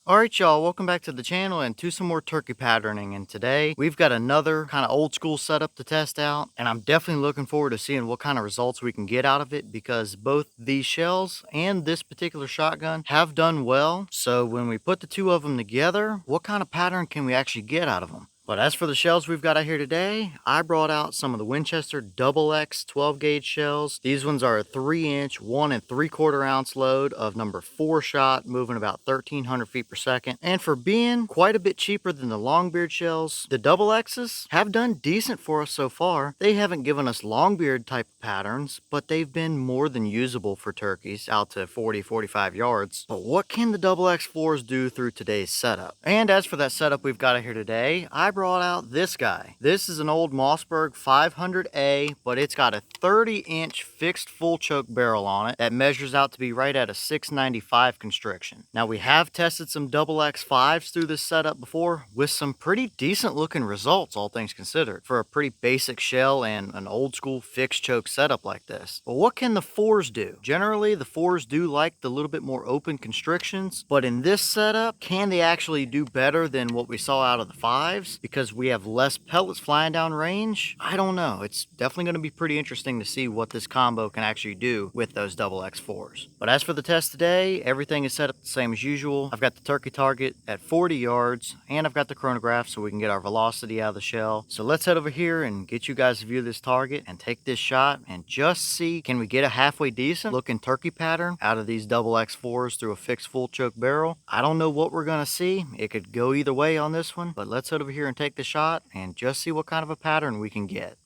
Alright y'all, welcome back to the channel and to some more turkey patterning, and today we've got another kind of old school setup to test out, and I'm definitely looking forward to seeing what kind of results we can get out of it because both these shells and this particular shotgun have done well. So when we put the two of them together, what kind of pattern can we actually get out of them? But as for the shells we've got out here today, I brought out some of the Winchester Double X 12 gauge shells. These ones are a 3-inch, 1 3/4 ounce load of number 4 shot, moving about 1,300 feet per second. And for being quite a bit cheaper than the longbeard shells, the Double X's have done decent for us so far. They haven't given us longbeard type patterns, but they've been more than usable for turkeys out to 40-45 yards. But what can the Double X 4s do through today's setup? And as for that setup we've got out here today, I brought out this guy. This is an old Mossberg 500A, but it's got a 30-inch fixed full choke barrel on it that measures out to be right at a 695 constriction. Now we have tested some Double X 5s through this setup before with some pretty decent looking results, all things considered, for a pretty basic shell and an old school fixed choke setup like this. But what can the 4s do? Generally the 4s do like the little bit more open constrictions, but in this setup, can they actually do better than what we saw out of the 5s because we have less pellets flying down range? I don't know. It's definitely going to be pretty interesting to see what this combo can actually do with those Double X 4s. But as for the test today, everything is set up the same as usual. I've got the turkey target at 40 yards and I've got the chronograph so we can get our velocity out of the shell. So let's head over here and get you guys a view of this target and take this shot and just see, can we get a halfway decent looking turkey pattern out of these Double X 4s through a fixed full choke barrel? I don't know what we're going to see. It could go either way on this one, but let's head over here and take the shot and just see what kind of a pattern we can get.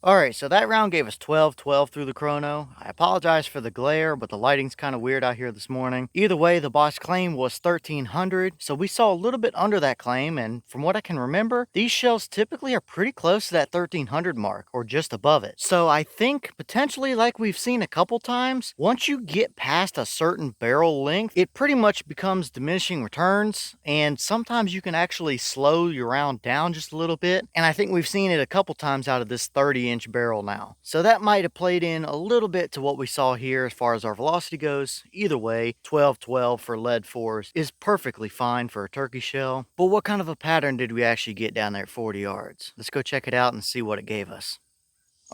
Alright, so that round gave us 12-12 through the chrono. I apologize for the glare, but the lighting's kind of weird out here this morning. Either way, the boss claim was 1,300, so we saw a little bit under that claim, and from what I can remember, these shells typically are pretty close to that 1,300 mark, or just above it. So I think, potentially like we've seen a couple times, once you get past a certain barrel length, it pretty much becomes diminishing returns, and sometimes you can actually slow your round down just a little bit, and I think we've seen it a couple times out of this 30-inch barrel now. So that might have played in a little bit to what we saw here as far as our velocity goes. Either way, 12-12 for lead 4s is perfectly fine for a turkey shell. But what kind of a pattern did we actually get down there at 40 yards? Let's go check it out and see what it gave us.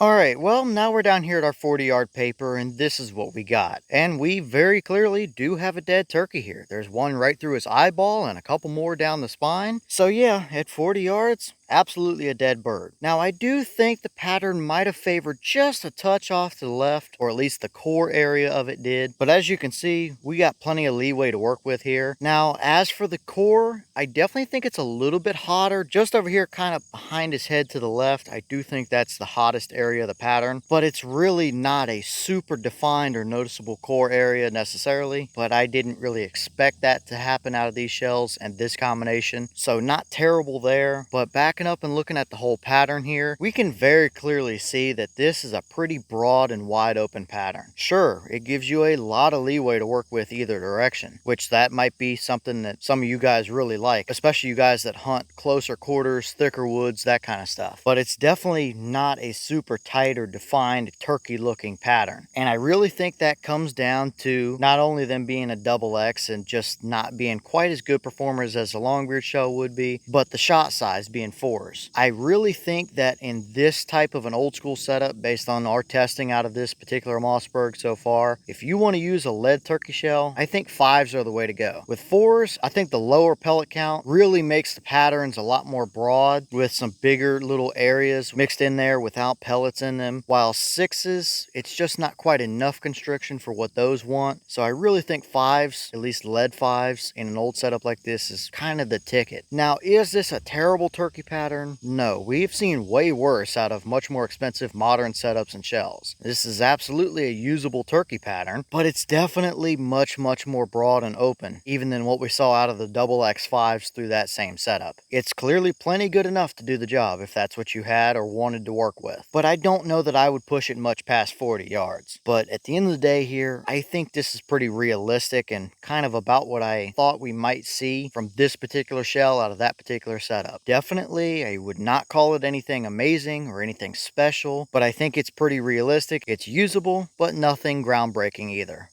Alright, well, now we're down here at our 40-yard paper, and this is what we got. And we very clearly do have a dead turkey here. There's one right through his eyeball and a couple more down the spine. So yeah, at 40 yards, absolutely a dead bird. Now, I do think the pattern might have favored just a touch off to the left, or at least the core area of it did. But as you can see, we got plenty of leeway to work with here. Now, as for the core, I definitely think it's a little bit hotter. Just over here, kind of behind his head to the left, I do think that's the hottest area of the pattern, but it's really not a super defined or noticeable core area necessarily, but I didn't really expect that to happen out of these shells and this combination, so not terrible there. But backing up and looking at the whole pattern here, we can very clearly see that this is a pretty broad and wide open pattern. Sure, it gives you a lot of leeway to work with either direction, which that might be something that some of you guys really like, especially you guys that hunt closer quarters, thicker woods, that kind of stuff. But it's definitely not a super tight or defined turkey looking pattern, and I really think that comes down to not only them being a Double X and just not being quite as good performers as a longbeard shell would be, but the shot size being 4s. I really think that in this type of an old school setup, based on our testing out of this particular Mossberg so far, if you want to use a lead turkey shell, I think 5s are the way to go. With 4s, I think the lower pellet count really makes the patterns a lot more broad, with some bigger little areas mixed in there without pellets in them, while 6s, it's just not quite enough constriction for what those want. So I really think 5s, at least lead 5s in an old setup like this, is kind of the ticket. Now, is this a terrible turkey pattern? No, we've seen way worse out of much more expensive modern setups and shells. This is absolutely a usable turkey pattern, but it's definitely much more broad and open even than what we saw out of the Double X 5s through that same setup. It's clearly plenty good enough to do the job if that's what you had or wanted to work with, but I don't know that I would push it much past 40 yards. But at the end of the day here, I think this is pretty realistic and kind of about what I thought we might see from this particular shell out of that particular setup. Definitely Honestly, I would not call it anything amazing or anything special, but I think it's pretty realistic. It's usable, but nothing groundbreaking either.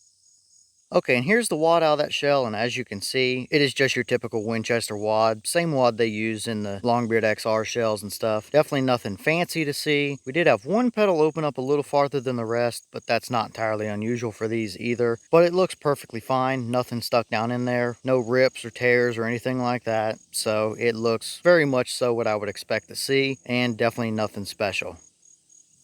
Okay, and here's the wad out of that shell, and as you can see, it is just your typical Winchester wad. Same wad they use in the Longbeard XR shells and stuff. Definitely nothing fancy to see. We did have one pedal open up a little farther than the rest, but that's not entirely unusual for these either. But it looks perfectly fine. Nothing stuck down in there. No rips or tears or anything like that. So it looks very much so what I would expect to see, and definitely nothing special.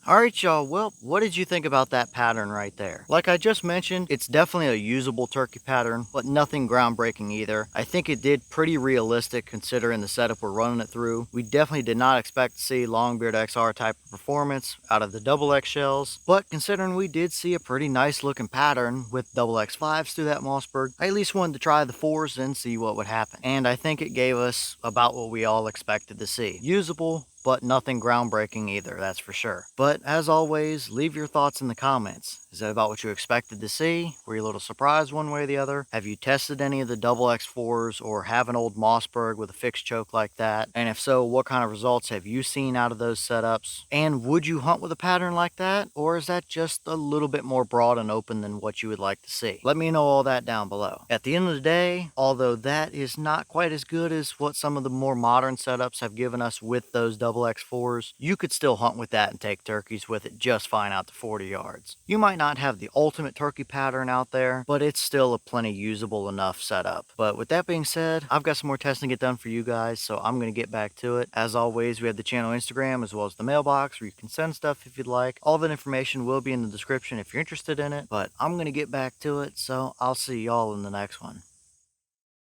Alright y'all, well, what did you think about that pattern right there? Like I just mentioned, it's definitely a usable turkey pattern, but nothing groundbreaking either. I think it did pretty realistic considering the setup we're running it through. We definitely did not expect to see Longbeard XR type of performance out of the Double X shells, but considering we did see a pretty nice looking pattern with Double X5s through that Mossberg, I at least wanted to try the 4s and see what would happen. And I think it gave us about what we all expected to see. Usable, but nothing groundbreaking either, that's for sure. But as always, leave your thoughts in the comments. Is that about what you expected to see? Were you a little surprised one way or the other? Have you tested any of the Double X4s or have an old Mossberg with a fixed choke like that? And if so, what kind of results have you seen out of those setups? And would you hunt with a pattern like that? Or is that just a little bit more broad and open than what you would like to see? Let me know all that down below. At the end of the day, although that is not quite as good as what some of the more modern setups have given us with those Double X4s, you could still hunt with that and take turkeys with it just fine out to 40 yards. You might not have the ultimate turkey pattern out there, but it's still a plenty usable enough setup. But with that being said, I've got some more testing to get done for you guys, so I'm going to get back to it. As always, we have the channel Instagram as well as the mailbox where you can send stuff if you'd like. All that information will be in the description if you're interested in it, but I'm going to get back to it, so I'll see y'all in the next one.